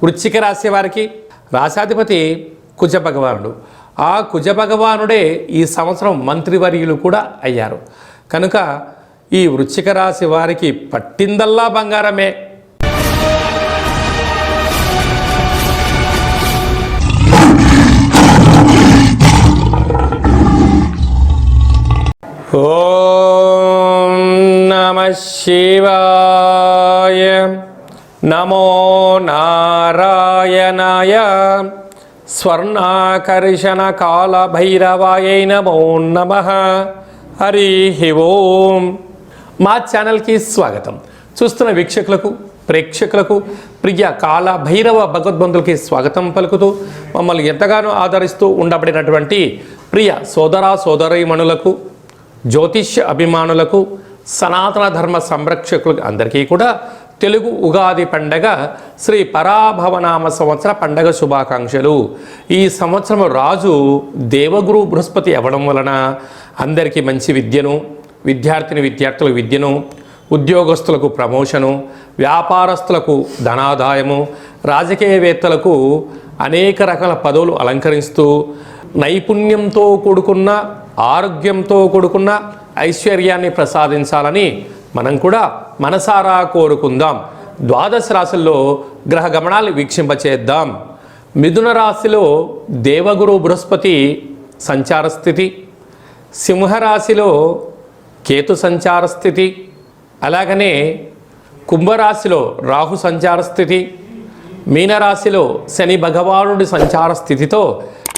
వృశ్చిక రాశి వారికి రాశాధిపతి కుజ భగవానుడు. ఆ కుజ భగవానుడే ఈ సంవత్సరం మంత్రివర్యులు కూడా అయ్యారు. కనుక ఈ వృశ్చిక రాశి వారికి పట్టిందల్లా బంగారమే. ఓం నమః శివాయ. నమో నారాయణాయ. స్వర్ణాకర్షణ కాల భైరవాయై నమో నమః. హరి ఓం. మా ఛానల్కి స్వాగతం. చూస్తున్న వీక్షకులకు, ప్రేక్షకులకు, ప్రియ కాల భైరవ భగవద్బంధులకి స్వాగతం పలుకుతూ మమ్మల్ని ఎంతగానో ఆదరిస్తూ ఉండబడినటువంటి ప్రియ సోదర సోదరీమణులకు, జ్యోతిష్య అభిమానులకు, సనాతన ధర్మ సంరక్షకులకు అందరికీ కూడా తెలుగు ఉగాది పండగ శ్రీ పరాభవనామ సంవత్సర పండగ శుభాకాంక్షలు. ఈ సంవత్సరం రాజు దేవగురు బృహస్పతి అవ్వడం వలన అందరికీ మంచి విద్యను, విద్యార్థులకు విద్యను, ఉద్యోగస్తులకు ప్రమోషను, వ్యాపారస్తులకు ధనాదాయము, రాజకీయవేత్తలకు అనేక రకాల పదవులు అలంకరిస్తూ నైపుణ్యంతో కూడుకున్న, ఆరోగ్యంతో కూడుకున్న ఐశ్వర్యాన్ని ప్రసాదించాలని మనం కూడా మనసారా కోరుకుందాం. ద్వాదశ రాశుల్లో గ్రహ గమనాలు వీక్షింపచేద్దాం. మిథున రాశిలో దేవగురు బృహస్పతి సంచార స్థితి, సింహరాశిలో కేతు సంచార స్థితి, అలాగనే కుంభరాశిలో రాహు సంచార స్థితి, మీనరాశిలో శని భగవానుడి సంచార స్థితితో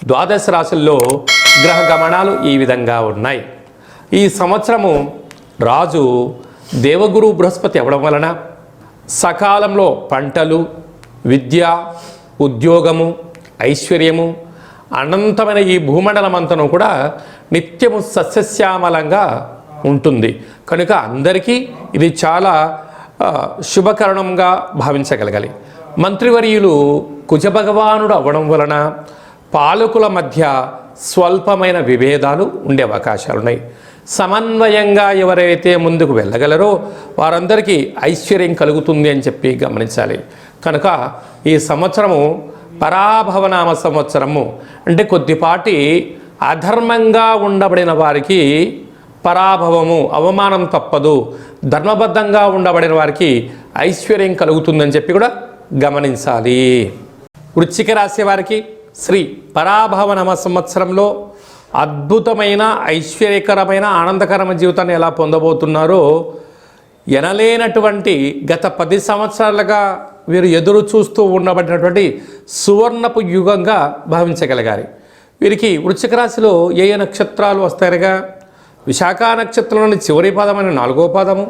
ద్వాదశ రాశుల్లో గ్రహ గమనాలు ఈ విధంగా ఉన్నాయి. ఈ సంవత్సరము రాజు దేవగురు బృహస్పతి అవ్వడం వలన సకాలంలో పంటలు, విద్య, ఉద్యోగము, ఐశ్వర్యము, అనంతమైన ఈ భూమండలమంతను కూడా నిత్యము సస్యశ్యామలంగా ఉంటుంది. కనుక అందరికీ ఇది చాలా శుభకరణంగా భావించగలగాలి. మంత్రివర్యులు కుజభగవానుడు అవ్వడం వలన పాలకుల మధ్య స్వల్పమైన విభేదాలు ఉండే అవకాశాలున్నాయి. సమన్వయంగా ఎవరైతే ముందుకు వెళ్ళగలరో వారందరికీ ఐశ్వర్యం కలుగుతుంది అని చెప్పి గమనించాలి. కనుక ఈ సంవత్సరము పరాభవనామ సంవత్సరము అంటే కొద్దిపాటి అధర్మంగా ఉండబడిన వారికి పరాభవము, అవమానం తప్పదు. ధర్మబద్ధంగా ఉండబడిన వారికి ఐశ్వర్యం కలుగుతుందని చెప్పి కూడా గమనించాలి. వృశ్చిక రాశి వారికి శ్రీ పరాభవనామ సంవత్సరంలో అద్భుతమైన, ఐశ్వర్యకరమైన, ఆనందకరమైన జీవితాన్ని ఎలా పొందబోతున్నారో ఎనలేనటువంటి గత 10 సంవత్సరాలుగా వీరు ఎదురు చూస్తూ ఉండబడినటువంటి సువర్ణపు యుగంగా భావించగలగాలి. వీరికి వృశ్చిక రాశిలో ఏ ఏ నక్షత్రాలు వస్తాయనగా విశాఖ నక్షత్రంలోని చివరి పాదమైన 4వ పాదము,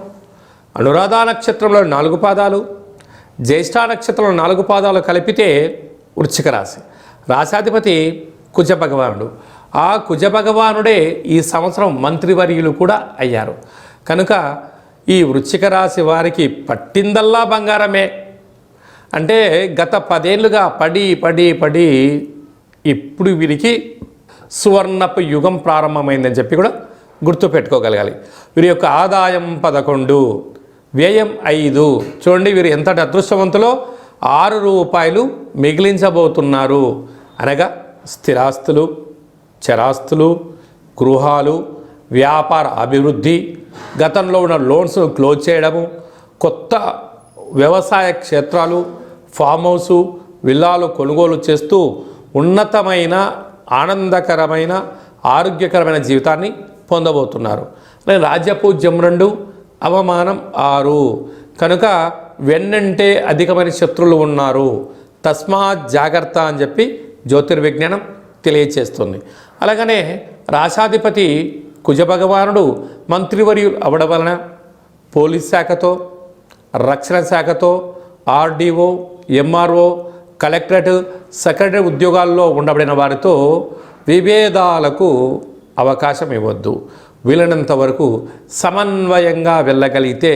అనురాధ నక్షత్రంలో 4 పాదాలు, జ్యేష్ఠ నక్షత్రంలో 4 పాదాలు కలిపితే వృశ్చిక రాశి. రాశాధిపతి కుజ భగవానుడు. ఆ కుజ భగవానుడే ఈ సంవత్సరం మంత్రివర్యులు కూడా అయ్యారు. కనుక ఈ వృశ్చిక రాశి వారికి పట్టిందల్లా బంగారమే. అంటే గత 10 ఏళ్ళుగా పడి ఇప్పుడు వీరికి సువర్ణపు యుగం ప్రారంభమైందని చెప్పి కూడా గుర్తుపెట్టుకోగలగాలి. వీరి యొక్క ఆదాయం 11, వ్యయం 5. చూడండి వీరు ఎంతటి అదృష్టవంతులో. 6 రూపాయలు మిగిలించబోతున్నారు. అనగా స్థిరాస్తులు, చరాస్తులు, గృహాలు, వ్యాపార అభివృద్ధి, గతంలో ఉన్న లోన్స్ క్లోజ్ చేయడము, కొత్త వ్యవసాయ క్షేత్రాలు, ఫామ్ హౌసు, విల్లాలు కొనుగోలు చేస్తూ ఉన్నతమైన, ఆనందకరమైన, ఆరోగ్యకరమైన జీవితాన్ని పొందబోతున్నారు. రాజ్యపూజ్యం 2, అవమానం 6. కనుక వెన్నంటే అధికమైన శత్రువులు ఉన్నారు, తస్మాత్ జాగ్రత్త అని చెప్పి జ్యోతిర్విజ్ఞానం తెలియచేస్తుంది. అలాగనే రాశాధిపతి కుజభగవానుడు మంత్రివర్యులు అవ్వడం వలన పోలీస్ శాఖతో, రక్షణ శాఖతో, ఆర్డీఓ, ఎంఆర్ఓ, కలెక్టరేట్, సెక్రటరీ ఉద్యోగాల్లో ఉండబడిన వారితో విభేదాలకు అవకాశం ఇవ్వద్దు. వీలైనంత వరకు సమన్వయంగా వెళ్ళగలిగితే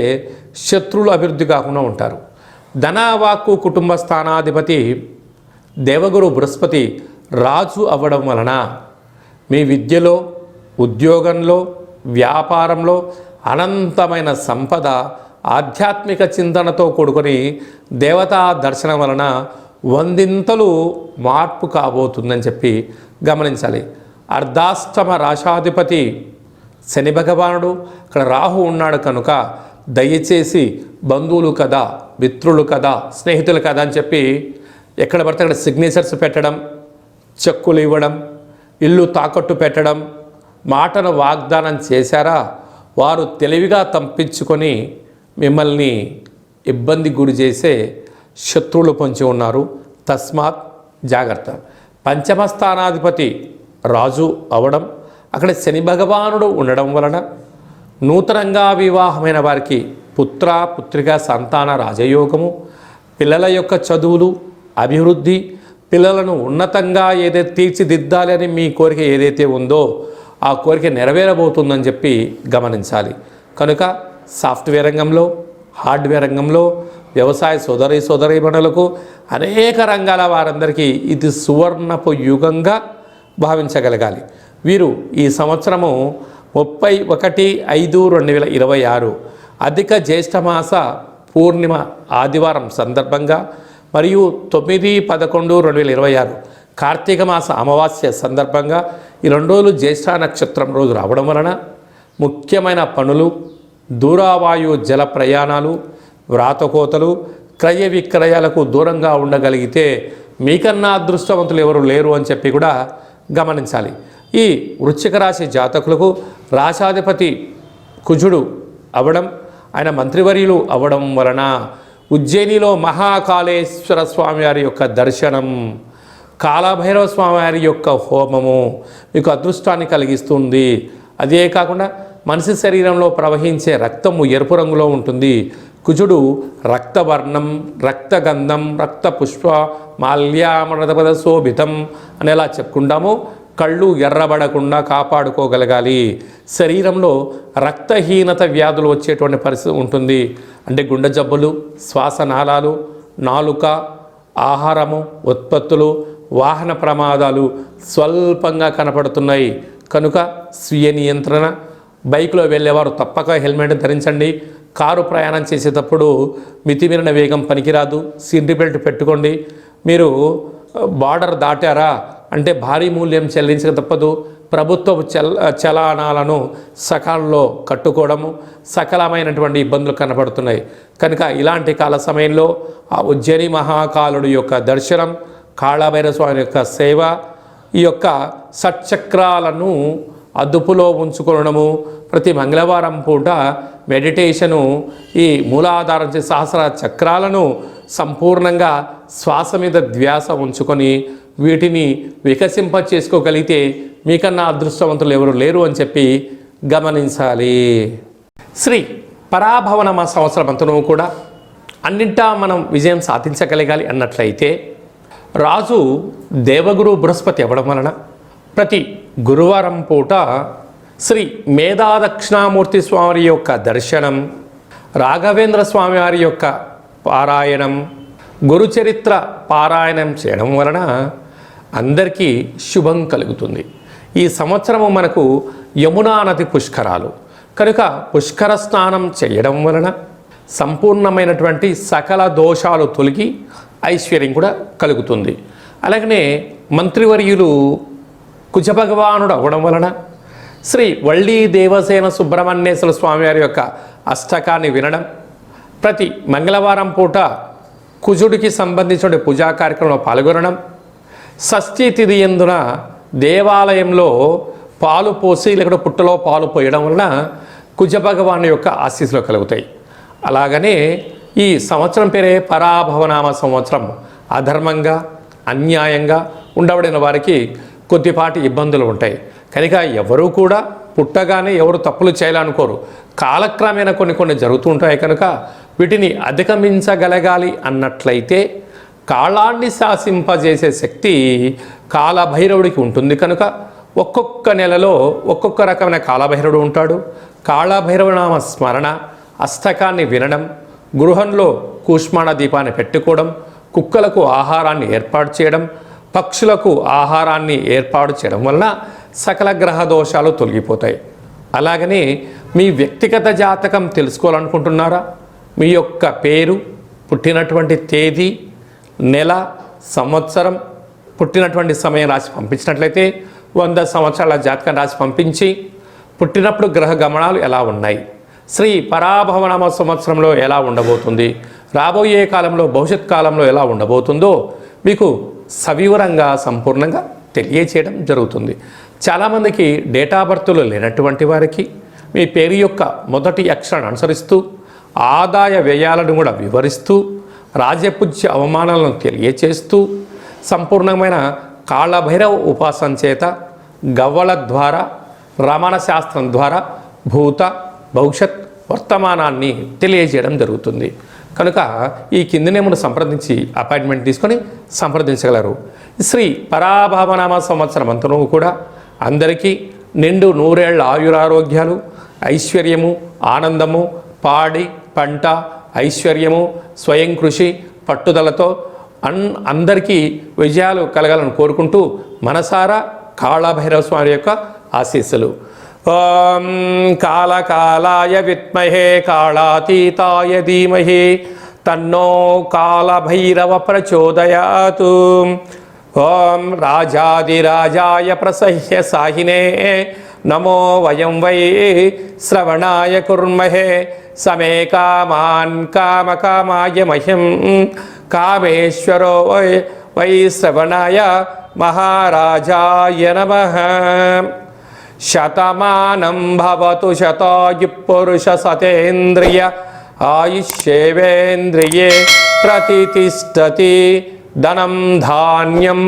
శత్రువులు అభివృద్ధి కాకుండా ఉంటారు. ధనవాక్కు కుటుంబ స్థానాధిపతి దేవగురు బృహస్పతి రాజు అవ్వడం వలన మీ విద్యలో, ఉద్యోగంలో, వ్యాపారంలో అనంతమైన సంపద, ఆధ్యాత్మిక చింతనతో కూడుకొని దేవతా దర్శనం వలన వందింతలు మార్పు కాబోతుందని చెప్పి గమనించాలి. అర్ధాష్టమ రాశాధిపతి శని భగవానుడు, అక్కడ రాహు ఉన్నాడు కనుక దయచేసి బంధువులు కదా, మిత్రులు కదా, స్నేహితులు కదా అని చెప్పి ఎక్కడ పడితే అక్కడ సిగ్నేచర్స్ పెట్టడం, చెక్కులు ఇవ్వడం, ఇల్లు తాకట్టు పెట్టడం, మాటను వాగ్దానం చేశారా వారు తెలివిగా తప్పించుకొని మిమ్మల్ని ఇబ్బంది గురి చేసే శత్రువులు పొంచి ఉన్నారు. తస్మాత్ జాగ్రత్త. పంచమ స్థానాధిపతి రాజు అవడం, అక్కడ శని భగవానుడు ఉండడం వలన నూతనంగా వివాహమైన వారికి పుత్ర పుత్రిక సంతాన రాజయోగము, పిల్లల యొక్క చదువులు, అభివృద్ధి, పిల్లలను ఉన్నతంగా ఏదైతే తీర్చిదిద్దాలి అని మీ కోరిక ఏదైతే ఉందో ఆ కోరిక నెరవేరబోతుందని చెప్పి గమనించాలి. కనుక సాఫ్ట్వేర్ రంగంలో, హార్డ్వేర్ రంగంలో, వ్యవసాయ సోదరీమణులకు, అనేక రంగాల వారందరికీ ఇది సువర్ణపు యుగంగా భావించగలగాలి. వీరు ఈ సంవత్సరము 31/5/2026 అధిక జ్యేష్ఠమాస పూర్ణిమ ఆదివారం సందర్భంగా మరియు 9/11/2026 కార్తీక మాస అమావాస్య సందర్భంగా ఈ 2 రోజులు జ్యేష్ఠ నక్షత్రం రోజు రావడం వలన ముఖ్యమైన పనులు, దూరావాయు జల ప్రయాణాలు, వ్రాతకోతలు, క్రయ విక్రయాలకు దూరంగా ఉండగలిగితే మీకన్నా అదృష్టవంతులు ఎవరు లేరు అని చెప్పి కూడా గమనించాలి. ఈ వృశ్చిక రాశి జాతకులకు రాశాధిపతి కుజుడు అవడం, ఆయన మంత్రివర్యులు అవడం వలన ఉజ్జయినిలో మహాకాళేశ్వర స్వామివారి యొక్క దర్శనం, కాలభైరవ స్వామివారి యొక్క హోమము మీకు అదృష్టాన్ని కలిగిస్తుంది. అదే కాకుండా మనిషి శరీరంలో ప్రవహించే రక్తము ఎరుపు రంగులో ఉంటుంది. కుజుడు రక్తవర్ణం, రక్తగంధం, రక్త పుష్ప మాల్యామృతపద శోభితం అనేలా చెప్పుకుంటాము. కళ్ళు ఎర్రబడకుండా కాపాడుకోగలగాలి. శరీరంలో రక్తహీనత వ్యాధులు వచ్చేటువంటి పరిస్థితి ఉంటుంది. అంటే గుండె జబ్బులు, శ్వాసనాళాలు, నాలుక, ఆహారము, ఉత్పత్తులు, వాహన ప్రమాదాలు స్వల్పంగా కనపడుతున్నాయి. కనుక స్వీయ నియంత్రణ. బైక్లో వెళ్ళేవారు తప్పక హెల్మెట్ ధరించండి. కారు ప్రయాణం చేసేటప్పుడు మితిమీరిన వేగం పనికిరాదు. సీట్ బెల్ట్ పెట్టుకోండి. మీరు బార్డర్ దాటారా అంటే భారీ మూల్యం చెల్లించక తప్పదు. ప్రభుత్వ చలానాలను సకాలంలో కట్టుకోవడము, సకలమైనటువంటి ఇబ్బందులు కనపడుతున్నాయి. కనుక ఇలాంటి కాల సమయంలో ఆ ఉజ్జయిని మహాకాలుడి యొక్క దర్శనం, కాళభైరవ స్వామి యొక్క సేవ, ఈ యొక్క షట్చక్రాలను అదుపులో ఉంచుకోవడము, ప్రతి మంగళవారం పూట మెడిటేషను, ఈ మూలాధారం సహస్ర చక్రాలను సంపూర్ణంగా శ్వాస మీద ధ్యాస ఉంచుకొని వీటిని వికసింప చేసుకోగలిగితే మీకన్నా అదృష్టవంతులు ఎవరు లేరు అని చెప్పి గమనించాలి. శ్రీ పరాభవనామ సంవత్సరం అంతను కూడా అన్నింటా మనం విజయం సాధించగలగాలి అన్నట్లయితే రాజు దేవగురు బృహస్పతి అవ్వడం వలన ప్రతి గురువారం పూట శ్రీ మేధాదక్షిణామూర్తి స్వామి యొక్క దర్శనం, రాఘవేంద్ర స్వామి వారి యొక్క పారాయణం, గురుచరిత్ర పారాయణం చేయడం వలన అందరికీ శుభం కలుగుతుంది. ఈ సంవత్సరము మనకు యమునా నది పుష్కరాలు కనుక పుష్కర స్నానం చేయడం వలన సంపూర్ణమైనటువంటి సకల దోషాలు తొలగి ఐశ్వర్యం కూడా కలుగుతుంది. అలాగనే మంత్రివర్యులు కుజభగవానుడు అవ్వడం వలన శ్రీ వళ్ళీ దేవసేన సుబ్రహ్మణ్యేశ్వర స్వామివారి యొక్క అష్టకాన్ని వినడం, ప్రతి మంగళవారం పూట కుజుడికి సంబంధించిన పూజా కార్యక్రమంలో పాల్గొనడం, షష్ఠీ తిథి యందున దేవాలయంలో పాలు పోసి లేకపోతే పుట్టలో పాలు పోయడం వలన కుజభగవాను యొక్క ఆశీస్సులు కలుగుతాయి. అలాగనే ఈ సంవత్సరం పేరే పరాభవనామ సంవత్సరం. అధర్మంగా, అన్యాయంగా ఉండబడిన వారికి కొద్దిపాటి ఇబ్బందులు ఉంటాయి. కనుక ఎవరు కూడా పుట్టగానే ఎవరు తప్పులు చేయాలనుకోరు. కాలక్రమేణా కొన్ని జరుగుతూ ఉంటాయి. కనుక వీటిని అధిగమించగలగాలి అన్నట్లయితే కాలాన్ని శాసింపజేసే శక్తి కాలభైరవుడికి ఉంటుంది. కనుక ఒక్కొక్క నెలలో ఒక్కొక్క రకమైన కాలభైరవుడు ఉంటాడు. కాళభైరవనామ స్మరణ, అష్టకాన్ని వినడం, గృహంలో కూష్మాణ దీపాన్ని పెట్టుకోవడం, కుక్కలకు ఆహారాన్ని ఏర్పాటు చేయడం, పక్షులకు ఆహారాన్ని ఏర్పాటు చేయడం వలన సకల గ్రహ దోషాలు తొలగిపోతాయి. అలాగనే మీ వ్యక్తిగత జాతకం తెలుసుకోవాలనుకుంటున్నారా? మీ యొక్క పేరు, పుట్టినటువంటి తేదీ, నెల, సంవత్సరం పుట్టినటువంటి సమయం రాసి పంపించినట్లయితే 100 సంవత్సరాల జాతకం రాసి పంపించి పుట్టినప్పుడు గ్రహ గమనాలు ఎలా ఉన్నాయి, శ్రీ పరాభవనామ సంవత్సరంలో ఎలా ఉండబోతుంది, రాబోయే కాలంలో భవిష్యత్ కాలంలో ఎలా ఉండబోతుందో మీకు సవివరంగా సంపూర్ణంగా తెలియచేయడం జరుగుతుంది. చాలామందికి డేటా బర్త్లు లేనటువంటి వారికి మీ పేరు యొక్క మొదటి అక్షరాన్ని అనుసరిస్తూ ఆదాయ వ్యయాలను కూడా వివరిస్తూ రాజపూజ్య అవమానాలను తెలియచేస్తూ సంపూర్ణమైన కాళభైరవ ఉపాసన చేత గవ్వల ద్వారా రమణ శాస్త్రం ద్వారా భూత భవిష్యత్ వర్తమానాన్ని తెలియజేయడం జరుగుతుంది. కనుక ఈ కింది నేమును సంప్రదించి అపాయింట్మెంట్ తీసుకొని సంప్రదించగలరు. శ్రీ పరాభవనామ సంవత్సరం అంతను కూడా అందరికీ నిండు నూరేళ్ల ఆయురారోగ్యాలు, ఐశ్వర్యము, ఆనందము, పాడి పంట, ఐశ్వర్యము, స్వయం కృషి, పట్టుదలతో అందరికీ విజయాలు కలగాలని కోరుకుంటూ మనసారా కాళభైరవ స్వామి యొక్క ఆశీస్సులు. ఓం కాళకాలాయ విద్మహే కాళాతీతాయ ధీమహి తన్నో కాళభైరవ ప్రచోదయాతు. ఓం రాజాదిరాజాయ ప్రసహ్య సాహినే నమో వయం వై శ్రవణాయ కుర్మహే సమే కామాన్ కామకామాయ మహ్యం కామేశ్వరో వై శ్రవణాయ మహారాజాయ నమః. శతమానం భవతు శతాయు పురుష సతేంద్రియ ఆయుష్యేవేంద్రియే ప్రతిష్టతి. ధనం ధాన్యం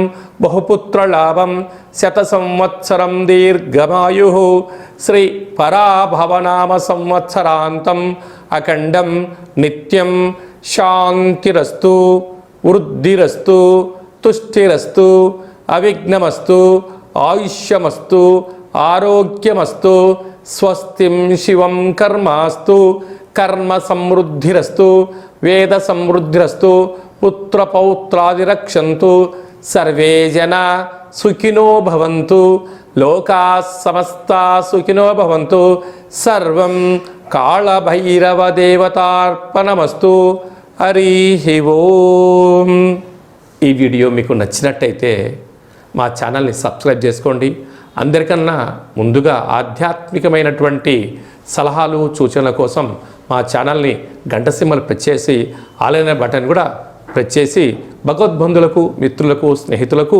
బహుపుత్రలాభం శత సంవత్సరం దీర్ఘమాయు. శ్రీ పరాభవనామ సంవత్సరాంతం అఖండం నిత్యం శాంతిరస్తు వృద్ధిరస్తు తుష్టిరస్తు అవిఘ్నమస్తు ఆయుష్యమస్తు ఆరోగ్యమస్తు స్వస్తిం శివం కర్మాస్తు కర్మ సమృద్ధిరస్తు వేద సమృద్ధిరస్తు పుత్రపౌత్రాదిరక్షంతు సర్వే జనా సుఖినో భవంతు లోకా సమస్తా సుఖినో భవంతు. సర్వం కాళభైరవ దేవతార్పణమస్తు. హరి ఓం. ఈ వీడియో మీకు నచ్చినట్టయితే మా ఛానల్ని సబ్స్క్రైబ్ చేసుకోండి. అందరికన్నా ముందుగా ఆధ్యాత్మికమైనటువంటి సలహాలు సూచనల కోసం మా ఛానల్ని గంట సింబల్ ప్రెస్ చేసి ఆలైన బటన్ కూడా ప్రెస్ చేసి భగవద్బంధులకు, మిత్రులకు, స్నేహితులకు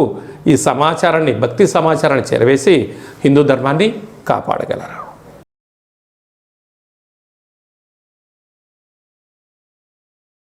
ఈ సమాచారాన్ని, భక్తి సమాచారాన్ని చేరవేసి హిందూ ధర్మాన్ని కాపాడగలరు.